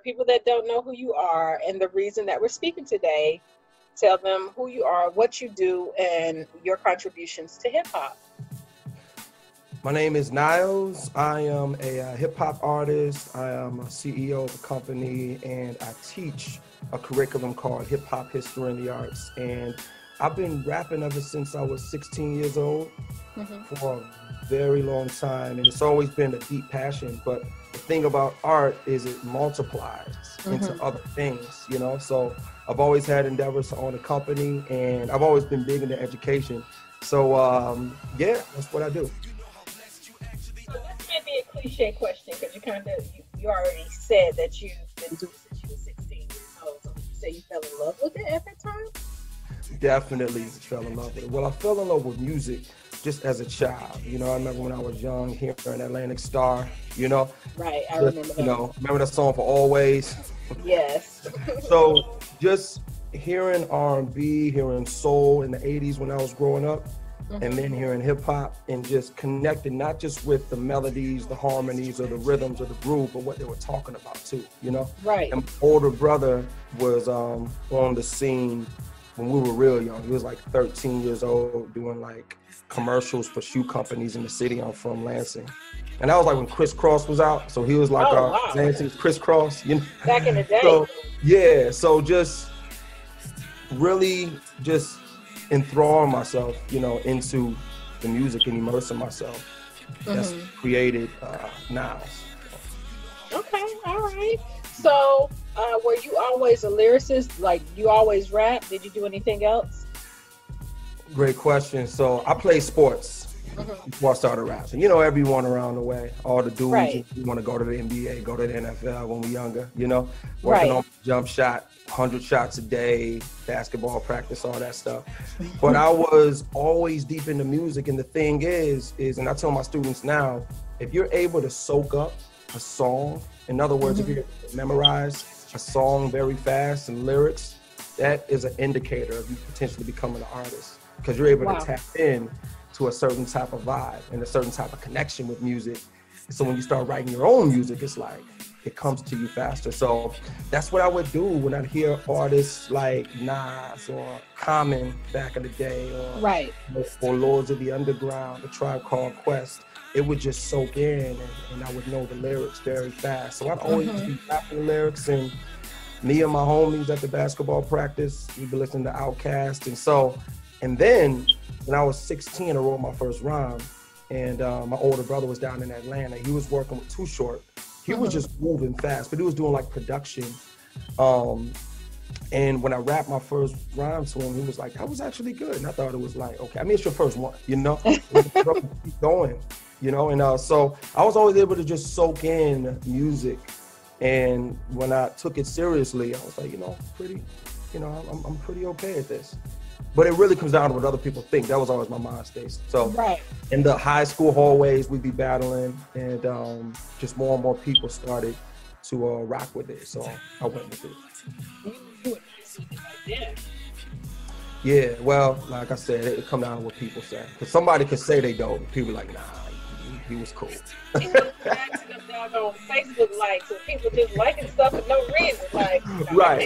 people that don't know who you are and the reason that we're speaking today, tell them who you are, what you do, and your contributions to hip hop. My name is Niles. I am a hip hop artist. I am a CEO of a company, and I teach a curriculum called Hip Hop History and the Arts. And I've been rapping ever since I was 16 years old for a very long time. And it's always been a deep passion. But the thing about art is it multiplies into other things, you know? So I've always had endeavors to own a company, and I've always been big into education. So yeah, that's what I do. Be a cliche question because you already said that you've been doing since you were 16 years old. So you say you fell in love with it at that time? Definitely fell in love with it. Well, I fell in love with music just as a child. You know, I remember when I was young, hearing Atlantic Star, you know. Right, I remember that. You know, remember that song For Always? Yes. So just hearing R&B, hearing soul in the 80s when I was growing up, and then hearing hip hop and just connecting not just with the melodies, the harmonies, or the rhythms, or the groove, but what they were talking about too, you know? Right. And my older brother was on the scene when we were real young. He was like 13 years old doing like commercials for shoe companies in the city. I'm from Lansing. And that was like when Criss Cross was out. So he was like Lansing's Criss Cross, you know? Back in the day. So, yeah, so just really just enthralling myself, you know, into the music and immersing myself. That's created Niles. Okay, all right. So were you always a lyricist? Like, you always rap? Did you do anything else? Great question. So I played sports before I started rapping. You know, everyone around the way, all the dudes, you want to go to the NBA, go to the NFL when we're younger, you know, working on jump shot, 100 shots a day, basketball practice, all that stuff. But I was always deep into music. And the thing is, and I tell my students now, if you're able to soak up a song, in other words, if you memorize a song very fast and lyrics, that is an indicator of you potentially becoming an artist, because you're able to tap in to a certain type of vibe and a certain type of connection with music. So when you start writing your own music, it's like, it comes to you faster. So that's what I would do when I'd hear artists like Nas or Common back in the day, or Lords of the Underground, The Tribe Called Quest. It would just soak in, and I would know the lyrics very fast. So I'd always be rapping lyrics, and me and my homies at the basketball practice, we'd be listening to Outkast. And then when I was 16, I wrote my first rhyme, and my older brother was down in Atlanta. He was working with Too Short. He was just moving fast, but he was doing like production. And when I rapped my first rhyme to him, he was like, that was actually good. And I thought it was like, okay, I mean, it's your first one, you know? Keep going, you know? And so I was always able to just soak in music. And when I took it seriously, I was like, I'm pretty okay at this. But it really comes down to what other people think. That was always my mind state. So in the high school hallways, we'd be battling, and just more and more people started to rock with it. So I went with it. Yeah, well, like I said, it come down to what people say. Because somebody could say they dope, and people like, nah, he was cool. On Facebook likes, and people just liking stuff for no reason, like but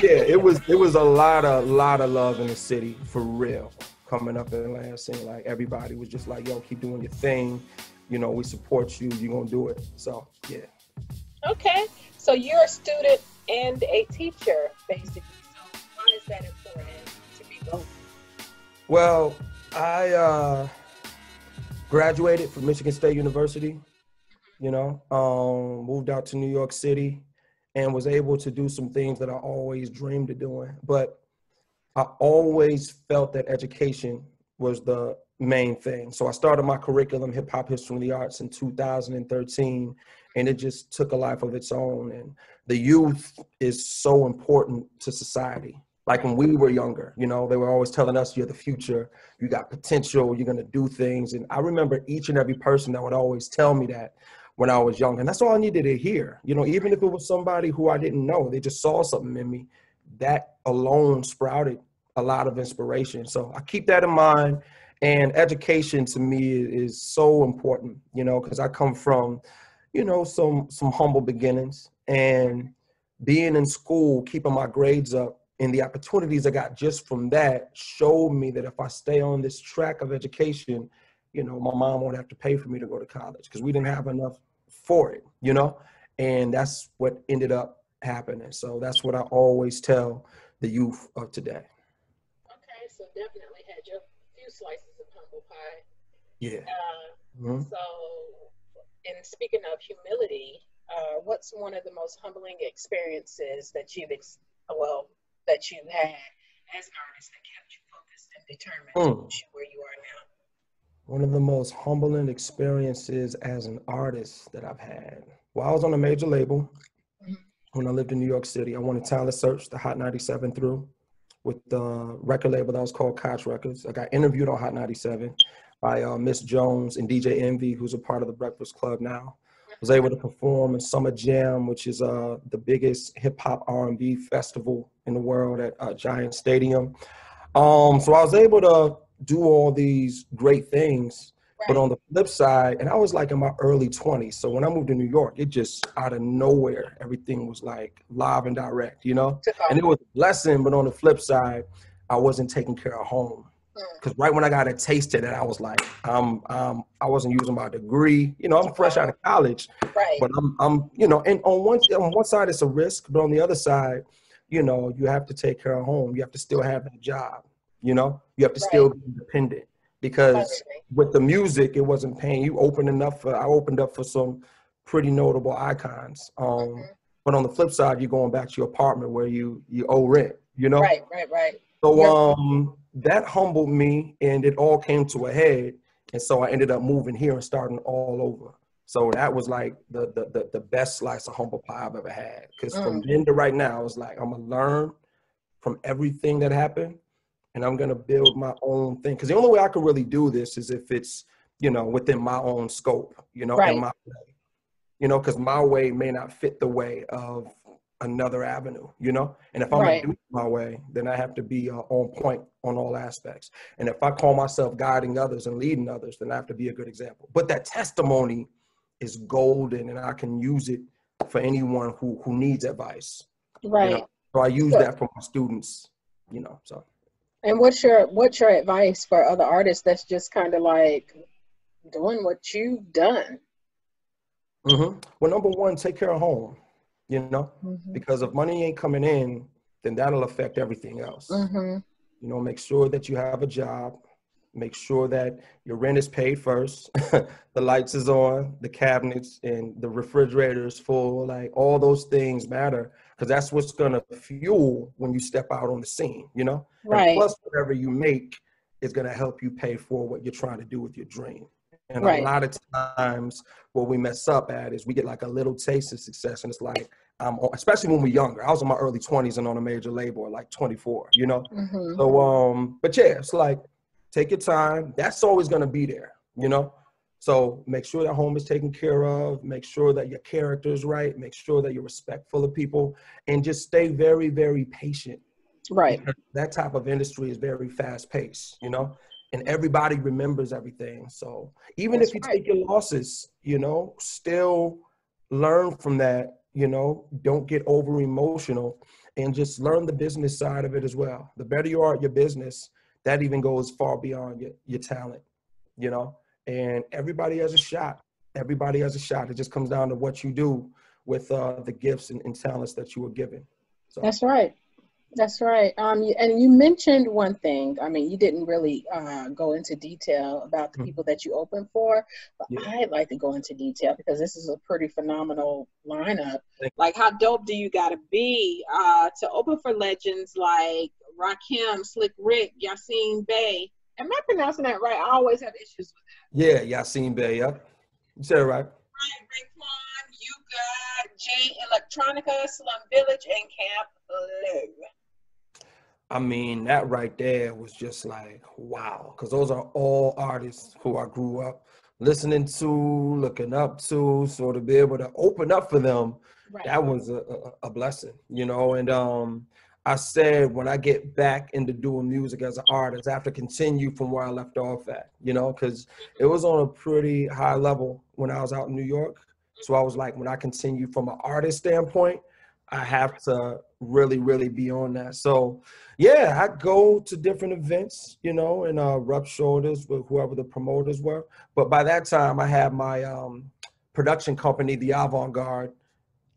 yeah, it was a lot of love in the city for real. Coming up in Lansing, like everybody was just like, yo, keep doing your thing, you know, we support you, you're gonna do it. So yeah. Okay, so you're a student and a teacher, basically. So why is that important to be both? Well, I graduated from Michigan State University. You know, moved out to New York City and was able to do some things that I always dreamed of doing. But I always felt that education was the main thing. So I started my curriculum, Hip Hop History and the Arts, in 2013, and it just took a life of its own. And the youth is so important to society. Like when we were younger, you know, they were always telling us, you're the future, you got potential, you're gonna do things. And I remember each and every person that would always tell me that when I was young. And that's all I needed to hear. You know, even if it was somebody who I didn't know, they just saw something in me, that alone sprouted a lot of inspiration. So I keep that in mind. And education to me is so important, you know, because I come from, you know, some humble beginnings, and being in school, keeping my grades up, and the opportunities I got just from that showed me that if I stay on this track of education, you know, my mom won't have to pay for me to go to college because we didn't have enough for it, you know? And that's what ended up happening. So that's what I always tell the youth of today. Okay, so definitely had your few slices of humble pie. Yeah. So, and speaking of humility, what's one of the most humbling experiences that you've that you had as an artist that kept you focused and determined to push you where you are now? One of the most humbling experiences as an artist that I've had. Well, I was on a major label when I lived in New York City. I won a talent search, the Hot 97 through, with the record label that was called Koch Records. I got interviewed on Hot 97 by Miss Jones and DJ Envy, who's a part of the Breakfast Club now. Was able to perform in Summer Jam, which is the biggest hip hop R&B festival in the world at Giant Stadium. So I was able to do all these great things, but on the flip side, and I was like in my early 20s. So when I moved to New York, it just out of nowhere, everything was like live and direct, you know? And it was a blessing, but on the flip side, I wasn't taking care of home. Because right when I got a taste of it, I was like, I wasn't using my degree. You know, I'm fresh out of college, but I'm, you know, and on one side it's a risk, but on the other side, you know, you have to take care of home. You have to still have that job. You know, you have to still be independent, because with the music, it wasn't paying. I opened up for some pretty notable icons. But on the flip side, you're going back to your apartment where you owe rent. You know, right. So that humbled me, and it all came to a head. And so I ended up moving here and starting all over. So that was like the best slice of humble pie I've ever had. Because from then to right now, it's like I'm gonna learn from everything that happened, and I'm gonna build my own thing. Because the only way I can really do this is if it's, you know, within my own scope, you know, and my way. You know, because my way may not fit the way of another avenue, you know? And if I'm gonna do it my way, then I have to be on point on all aspects. And if I call myself guiding others and leading others, then I have to be a good example. But that testimony is golden, and I can use it for anyone who needs advice. Right. You know? So I use that for my students, you know, so. And what's your advice for other artists that's just kind of like doing what you've done? Well, number one, take care of home, you know, because if money ain't coming in, then that'll affect everything else. You know, make sure that you have a job, make sure that your rent is paid first, the lights is on, the cabinets and the refrigerator is full, like all those things matter, because that's what's going to fuel when you step out on the scene, you know? And plus whatever you make is going to help you pay for what you're trying to do with your dream. And a lot of times what we mess up at is we get like a little taste of success, and it's like, especially when we're younger. I was in my early 20s and on a major label at like 24, you know? So, but yeah, it's like, take your time. That's always going to be there, you know? So make sure that home is taken care of. Make sure that your character is right. Make sure that you're respectful of people, and just stay very, very patient. Because that type of industry is very fast paced, you know? And everybody remembers everything. So even if you take your losses, you know, still learn from that, you know, don't get over emotional, and just learn the business side of it as well. The better you are at your business, that even goes far beyond your talent, you know, and everybody has a shot. Everybody has a shot. It just comes down to what you do with the gifts and talents that you were given. So. That's right. That's right. And you mentioned one thing. I mean, you didn't really go into detail about the people that you opened for, but I'd like to go into detail because this is a pretty phenomenal lineup. Like, how dope do you got to be to open for legends like Rakim, Slick Rick, Yasiin Bey? Am I pronouncing that right? I always have issues with that. Yeah, Yasiin Bey. Yep, you said it right. Raekwon, you got Electronica, Slum Village, and Camp Live. I mean, that right there was just like, wow. Because those are all artists who I grew up listening to, looking up to. So to be able to open up for them, that was a blessing, you know. And I said, when I get back into doing music as an artist, I have to continue from where I left off at, you know, because it was on a pretty high level when I was out in New York. So I was like, when I continue from an artist standpoint, I have to really, really be on that. So yeah, I go to different events, you know, and rub shoulders with whoever the promoters were. But by that time I had my production company, the Avant Garde,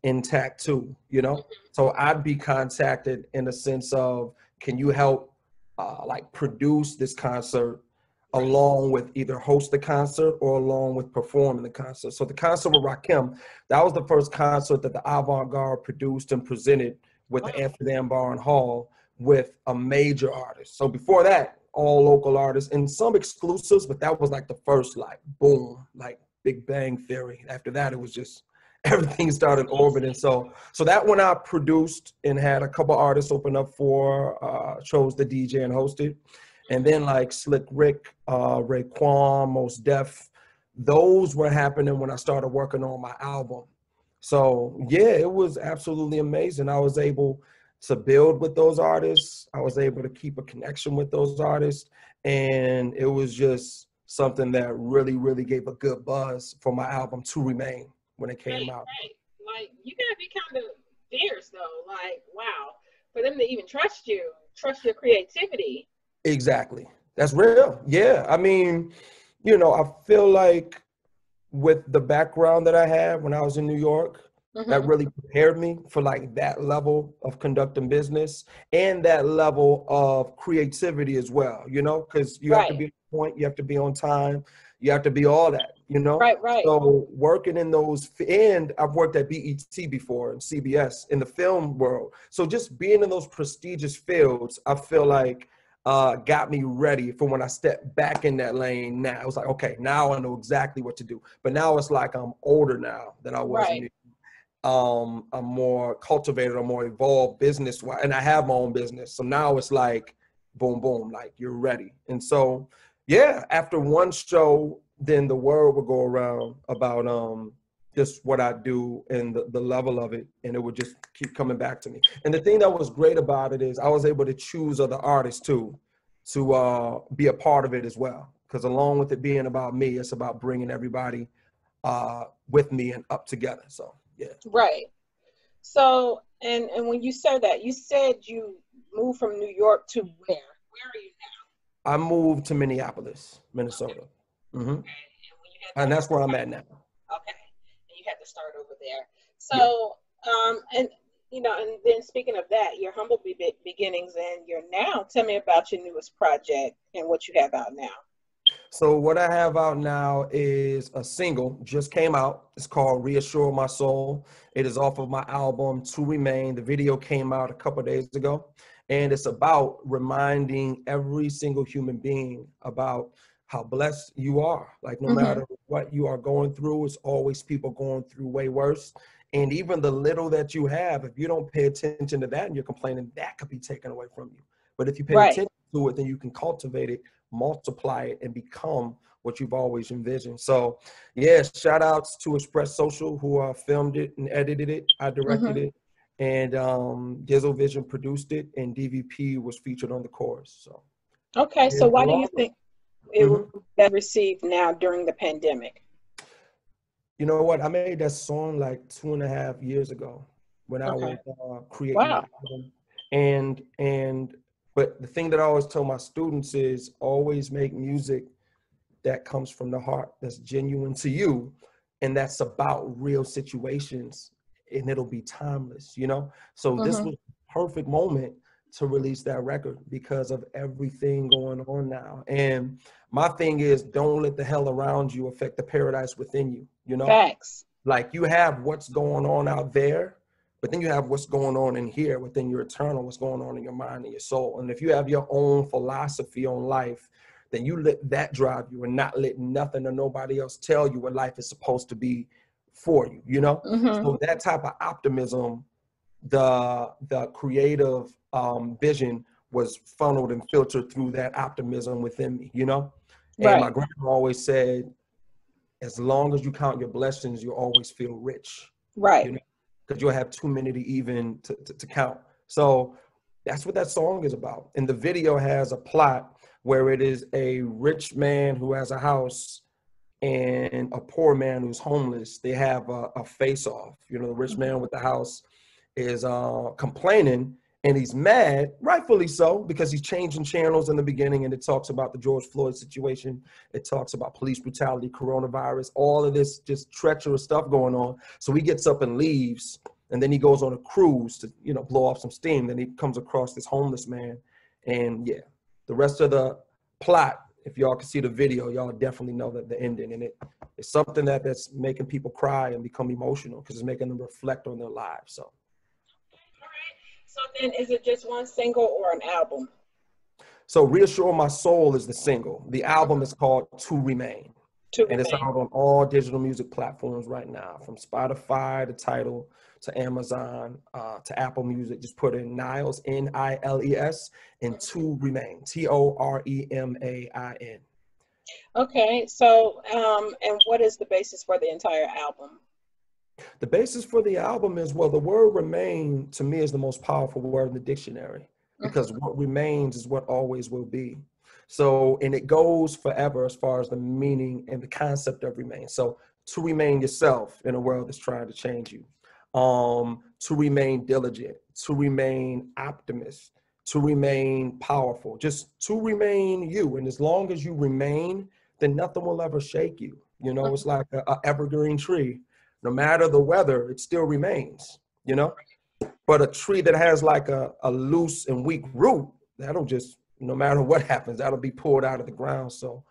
intact too, you know? So I'd be contacted in the sense of, can you help like produce this concert along with either host the concert or along with performing the concert. So the concert with Rakim, that was the first concert that the Avant Garde produced and presented with the Amsterdam Bar and Hall with a major artist. So before that, all local artists and some exclusives, but that was like the first like boom, like Big Bang Theory. After that, it was just everything started orbiting. So that one I produced and had a couple artists open up for, chose the DJ and hosted. And then like Slick Rick, Raekwon, Mosdef, those were happening when I started working on my album. So yeah, it was absolutely amazing. I was able to build with those artists. I was able to keep a connection with those artists. And it was just something that really, really gave a good buzz for my album To Remain when it came out. Right. Like, you gotta be kind of fierce though. Like, wow, for them to even trust you, trust your creativity. Exactly. That's real. Yeah. I mean, you know, I feel like with the background that I had when I was in New York, that really prepared me for like that level of conducting business and that level of creativity as well, you know, because you have to be on point, you have to be on time, you have to be all that, you know? Right. So working in those, and I've worked at BET before and CBS in the film world. So just being in those prestigious fields, I feel like got me ready for when I stepped back in that lane. Now it was like, okay, now I know exactly what to do. But now it's like I'm older now than I was. I'm more cultivated, I'm more evolved business-wise, and I have my own business. So now it's like, boom, boom, like you're ready. And so, yeah, after one show, then the word would go around about just what I do and the level of it, and it would just keep coming back to me. And the thing that was great about it is I was able to choose other artists too, to be a part of it as well. Because along with it being about me, it's about bringing everybody with me and up together. So yeah. Right. So, and when you said that, you said you moved from New York to where? Where are you now? I moved to Minneapolis, Minnesota. Okay. And that's where I'm at now. Okay. And you had to start over there. So, and you know, and then speaking of that, your humble beginnings and your now, tell me about your newest project and what you have out now. So what I have out now is a single, just came out. It's called Reassure My Soul. It is off of my album To Remain. The video came out a couple of days ago. And it's about reminding every single human being about how blessed you are. Like no matter what you are going through, it's always people going through way worse. And even the little that you have, if you don't pay attention to that and you're complaining, that could be taken away from you. But if you pay attention to it, then you can cultivate it, multiply it, and become what you've always envisioned. So yeah, shout outs to Express Social who filmed it and edited it. I directed it, and Dizzle Vision produced it, and DVP was featured on the chorus. So okay, so why do you think it was best received now during the pandemic? You know what? I made that song like 2.5 years ago when I was creating the album. But the thing that I always tell my students is always make music that comes from the heart, that's genuine to you, and that's about real situations, and it'll be timeless, you know? So this was the perfect moment to release that record because of everything going on now. And my thing is, don't let the hell around you affect the paradise within you, you know? Facts. Like you have what's going on out there, but then you have what's going on in here within your eternal, what's going on in your mind and your soul. And if you have your own philosophy on life, then you let that drive you and not let nothing or nobody else tell you what life is supposed to be for you, you know? So that type of optimism, the creative vision was funneled and filtered through that optimism within me, you know? And my grandma always said, as long as you count your blessings, you'll always feel rich. Right. You know? Because you'll have too many to even to count. So that's what that song is about. And the video has a plot where it is a rich man who has a house and a poor man who's homeless, they have a face-off. You know, the rich man with the house is complaining, and he's mad, rightfully so, because he's changing channels in the beginning, and it talks about the George Floyd situation. It talks about police brutality, coronavirus, all of this just treacherous stuff going on. So he gets up and leaves, and then he goes on a cruise to, you know, blow off some steam. Then he comes across this homeless man, and yeah, the rest of the plot, if y'all can see the video, y'all definitely know that the ending, and it's something that's making people cry and become emotional because it's making them reflect on their lives. So. So then is it just one single or an album? So Reassure My Soul is the single. The album is called To Remain. And it's out on all digital music platforms right now, from Spotify to Tidal to Amazon to Apple Music. Just put in Niles, Niles, and To Remain, Toremain. Okay, so and what is the basis for the entire album? The basis for the album is, well, the word remain to me is the most powerful word in the dictionary, because what remains is what always will be. So, and it goes forever as far as the meaning and the concept of remain. So to remain yourself in a world that's trying to change you, to remain diligent, to remain optimist, to remain powerful, just to remain you. And as long as you remain, then nothing will ever shake you. You know, it's like an evergreen tree. No matter the weather, it still remains, you know? But a tree that has like a loose and weak root, that'll just, no matter what happens, that'll be pulled out of the ground. So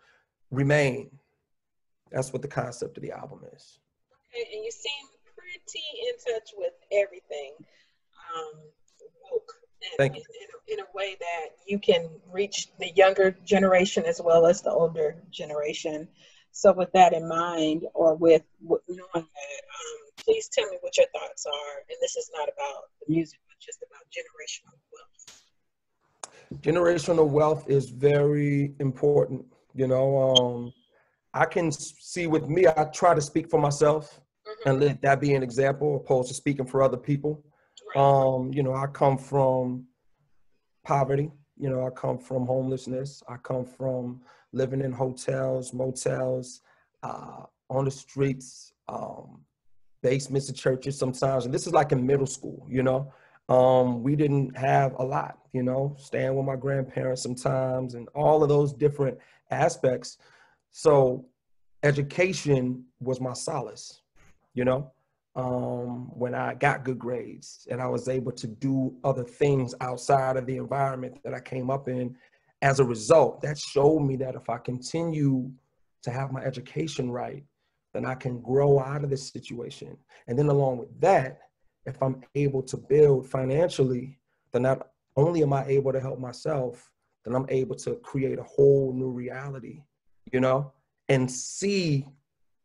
remain. That's what the concept of the album is. Okay, and you seem pretty in touch with everything woke, Thank you. in a way that you can reach the younger generation as well as the older generation. So with that in mind, or with knowing that, please tell me what your thoughts are. And this is not about the music, but just about generational wealth. Generational wealth is very important. You know, I can see with me, I try to speak for myself and let that be an example opposed to speaking for other people. Right. You know, I come from poverty. You know, I come from homelessness. I come from living in hotels, motels, on the streets, basements of churches sometimes. And this is like in middle school, you know. We didn't have a lot, you know, staying with my grandparents sometimes and all of those different aspects. So education was my solace, you know. When I got good grades and I was able to do other things outside of the environment that I came up in, as a result, that showed me that if I continue to have my education right, then I can grow out of this situation. And then along with that, if I'm able to build financially, then not only am I able to help myself, then I'm able to create a whole new reality, you know, and see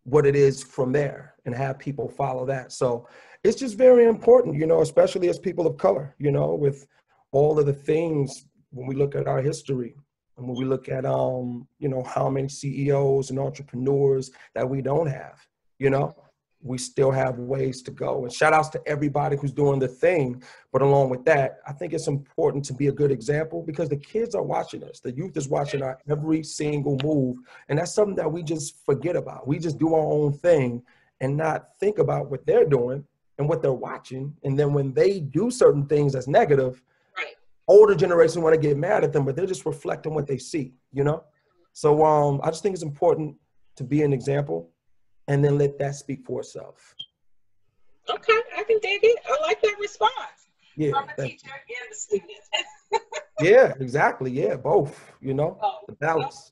what it is from there and have people follow that. So it's just very important, you know, especially as people of color, you know, with all of the things when we look at our history and when we look at, you know, how many CEOs and entrepreneurs that we don't have, you know, we still have ways to go. And shout outs to everybody who's doing the thing. But along with that, I think it's important to be a good example because the kids are watching us. The youth is watching our every single move. And that's something that we just forget about. We just do our own thing and not think about what they're doing and what they're watching. And then when they do certain things that's negative, right, older generation want to get mad at them, but they're just reflecting what they see, you know? So I just think it's important to be an example and then let that speak for itself. Okay, I can dig it. I like that response. Yeah, from a teacher and a student. Yeah, exactly. Yeah, both, you know, the balance.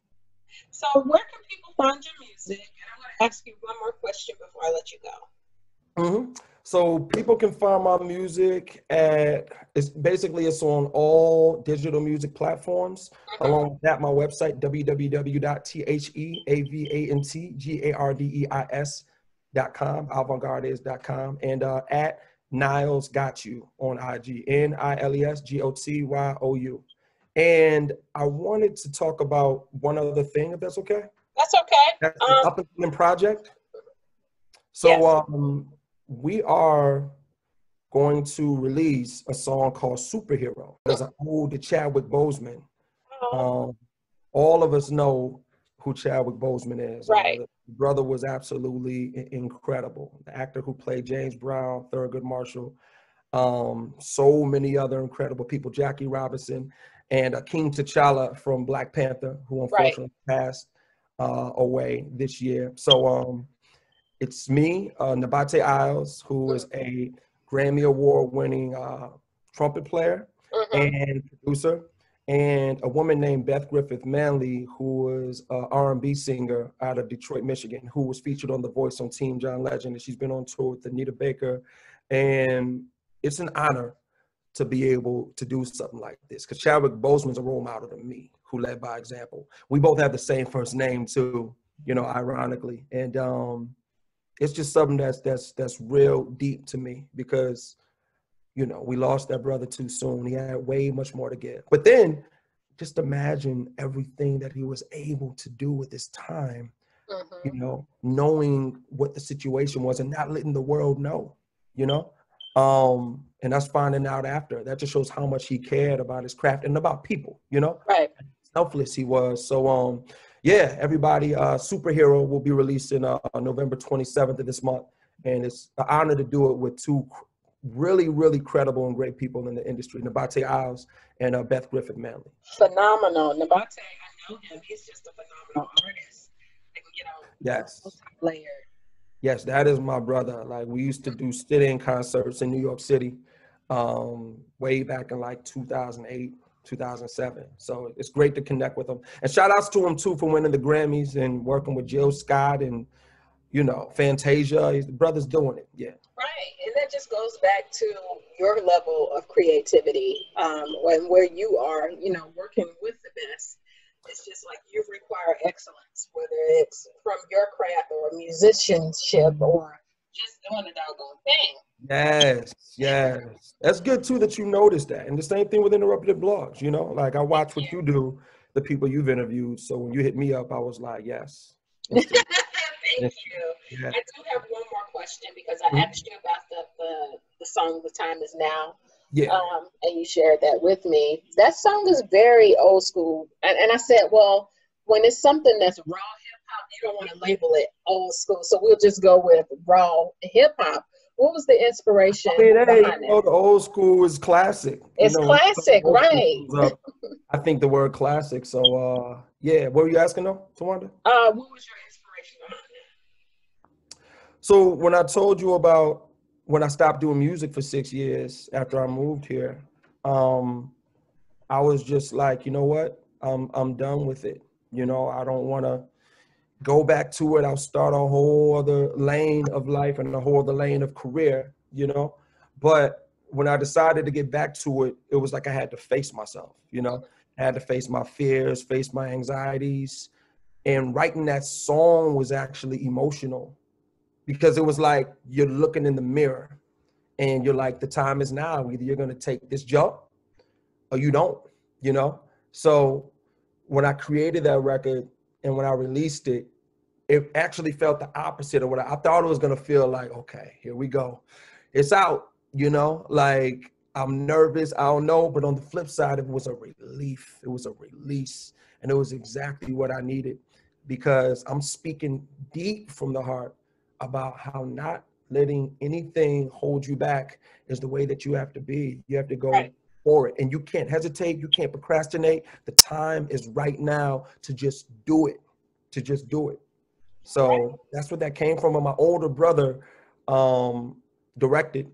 So where can people find your music? And I'm going to ask you one more question before I let you go. So people can find my music it's on all digital music platforms. Along with that, my website, www.theavantgardeis.com, avantgardeis.com, and at Niles Got You on IG, NILESGOTYOU. And I wanted to talk about one other thing, if that's okay. That's okay. That's the up and coming project. So yes. We are going to release a song called Superhero. There's an ode to Chadwick Boseman. All of us know who Chadwick Boseman is. Right. Brother was absolutely incredible. The actor who played James Brown, Thurgood Marshall, so many other incredible people, Jackie Robinson, and King T'Challa from Black Panther, who unfortunately passed away this year. So it's me, Nabate Isles, who is a Grammy Award winning trumpet player and producer, and a woman named Beth Griffith Manley, who was an R&B singer out of Detroit, Michigan, who was featured on The Voice on Team John Legend, and she's been on tour with Anita Baker. And it's an honor to be able to do something like this, because Chadwick Boseman's a role model to me, who led by example. We both have the same first name too, you know, ironically. And it's just something that's real deep to me, because you know, we lost that brother too soon. He had way much more to give. But then just imagine everything that he was able to do with his time, you know, knowing what the situation was and not letting the world know, you know? And us finding out after. That just shows how much he cared about his craft and about people, you know? Right. Selfless he was. So, yeah, everybody, Superhero will be releasing November 27th of this month. And it's an honor to do it with two really, really credible and great people in the industry, Nabate Isles and Beth Griffith Manley. Phenomenal. Nabate, I know him. He's just a phenomenal artist. And, you know, yes. Layered. Yes, that is my brother. Like, we used to do sit-in concerts in New York City way back in like 2008, 2007. So it's great to connect with him. And shout outs to him too for winning the Grammys and working with Jill Scott and, you know, Fantasia. The brother's doing it. Yeah. Right, and that just goes back to your level of creativity, and where you are, you know, working with the best. It's just like you require excellence, whether it's from your craft or musicianship or just doing the doggone thing. Yes, yes. That's good too that you noticed that. And the same thing with Interrupted Blogs, you know, like I watch what you do, the people you've interviewed. So when you hit me up, I was like, yes. Thank you. Yeah. I do have one more question, because I asked you about the song "The Time Is Now," and you shared that with me. That song is very old school, and I said, well, when it's something that's raw hip hop, you don't want to label it old school, so we'll just go with raw hip hop. What was the inspiration behind it? The old school is classic. It's classic, right? I think the word classic. So yeah, what were you asking though, Tawanda? What was your inspiration behind it? So when I told you about when I stopped doing music for 6 years after I moved here, I was just like, you know what? I'm done with it. You know, I don't want to go back to it. I'll start a whole other lane of life and a whole other lane of career, you know? But when I decided to get back to it, it was like I had to face myself, you know? I had to face my fears, face my anxieties. And writing that song was actually emotional, because it was like you're looking in the mirror and you're like, the time is now. Either you're going to take this jump or you don't, you know? So when I created that record and when I released it, it actually felt the opposite of what I thought it was going to feel like. Okay, here we go. It's out, you know? Like, I'm nervous, I don't know. But on the flip side, it was a relief. It was a release. And it was exactly what I needed, because I'm speaking deep from the heart about how not letting anything hold you back is the way that you have to be. You have to go for it. And you can't hesitate. You can't procrastinate. The time is right now to just do it, to just do it. So that's what that came from. And my older brother directed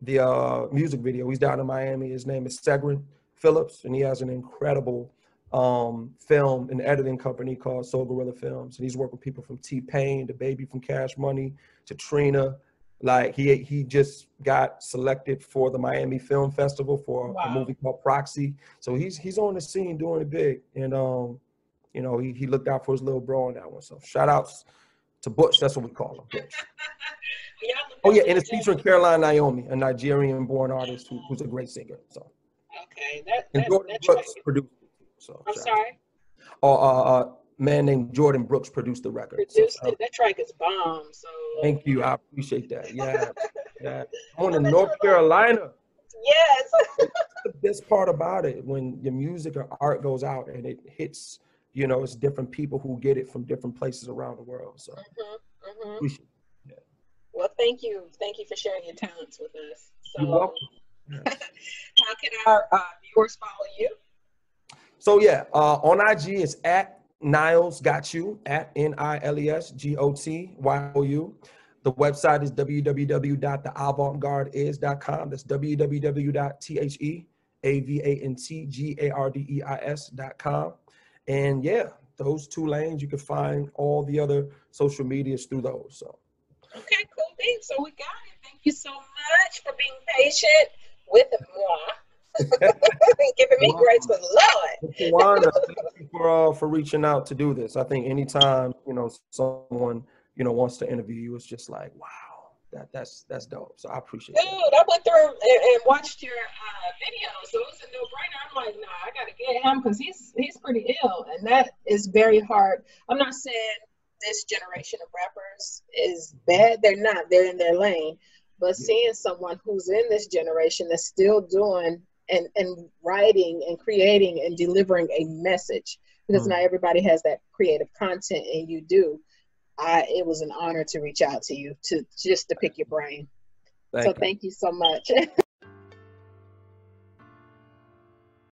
the music video. He's down in Miami. His name is Segrin Phillips, and he has an incredible film and editing company called Soul Gorilla Films. And he's worked with people from T-Pain, the Baby from Cash Money, to Trina. Like, he just got selected for the Miami Film Festival for a movie called Proxy. So he's on the scene doing it big. And you know, he looked out for his little bro on that one. So shout outs to Butch. That's what we call him, Butch. Oh yeah, and it's featuring Caroline Naomi, a Nigerian-born artist who's a great singer. So okay, and Jordan Brooks produced it. So I'm sorry. A man named Jordan Brooks produced the record. Produced it. That track is bomb. So thank you. I appreciate that. Yeah, yeah. I'm in North Carolina. Yes. That's the best part about it, when your music or art goes out and it hits, you know, it's different people who get it from different places around the world. So yeah. Well, thank you for sharing your talents with us. So, you're welcome. Yes. How can our viewers follow you? So yeah, on IG it's at Niles Got You, at NILESGOTYOU. The website is www.theavantgardeis.com. That's www.theavantgardeis.com. And yeah, those two lanes, you can find all the other social medias through those. So. Okay, cool beans. So we got it. Thank you so much for being patient with moi. Giving me grace for Lord. Wanda, thank you for reaching out to do this. I think anytime, you know, someone, you know, wants to interview you, it's just like, wow, that's dope. So I appreciate it. Dude, I went through and watched your video, so it was a no-brainer. I'm like, nah, I gotta get him because he's pretty ill, and that is very hard. I'm not saying this generation of rappers is bad. They're not. They're in their lane. But seeing someone who's in this generation that's still doing and writing and creating and delivering a message, because not everybody has that creative content, and you do. It was an honor to reach out to you to pick your brain. Thank you so much.